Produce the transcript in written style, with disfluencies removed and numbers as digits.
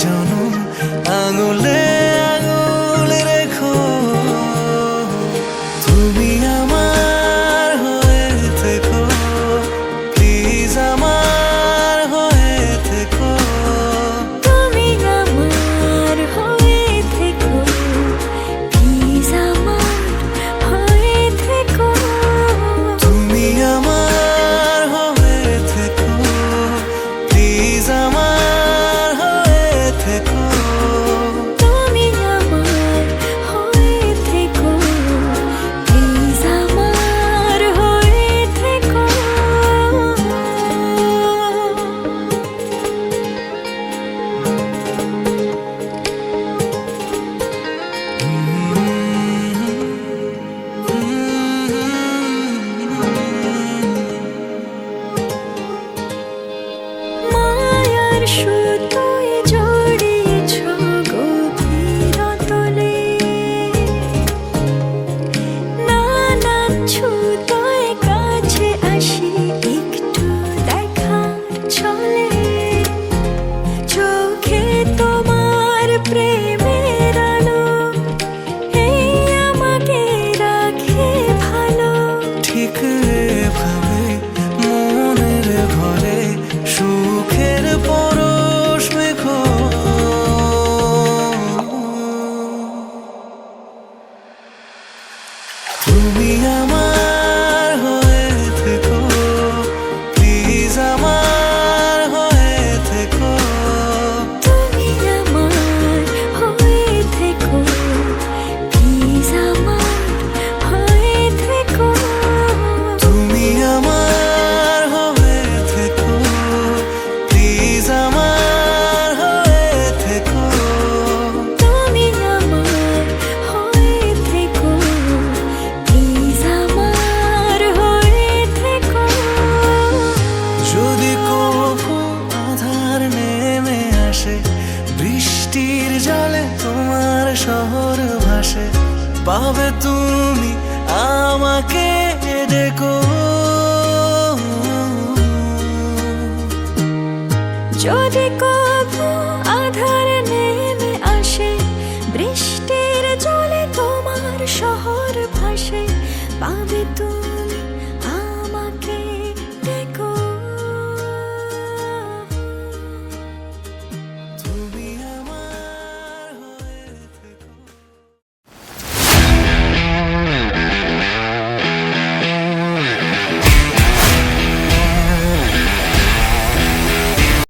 জনম আঙুলে আঙুলে রেখো। তুমি আমার হয়ে থেকো, প্লিজ আমার হয়ে থেকো। তুমি আমার হয়ে থেকো, প্লিজ আমার হয়ে থেকো। তুমি আমার হয়ে থেকো, প্লিজ আমার হয়ে থেকো। তুমি আমার হয়ে থেকো, প্লিজ আমার হয়ে থেকো। মায়ার সুতোয় জড়িয়েছ গভীর অতলে, নানান ছুতোয় কাছে আসি একটু দেখার ছলে। চোখে তোমার প্রেমের আলো, এই আমাকে রাখে ভালো। ঠিক এভাবে মনের ঘরে সুখের পরশ মেখো। তুমি আমার হয়ে থেকো, প্লিজ আমার হয়ে থেকো। তুমি আমার হয়ে থেকো, প্লিজ আমার হয়ে থেকো। তুমি আমার হয়ে থেকো, প্লিজ আমার হয়ে থেকো। তুমি আমার হয়ে থেকো, প্লিজ আমার হয়ে থেকো। যদি কভু আধার নেমে আসে, বৃষ্টির জলে তোমার শহর ভাসে, পাবে তুমি আমাকে ডেকো। যদি কভু আধার নেমে আসে, বৃষ্টির জলে তোমার শহর ভাসে, পাবে তুমি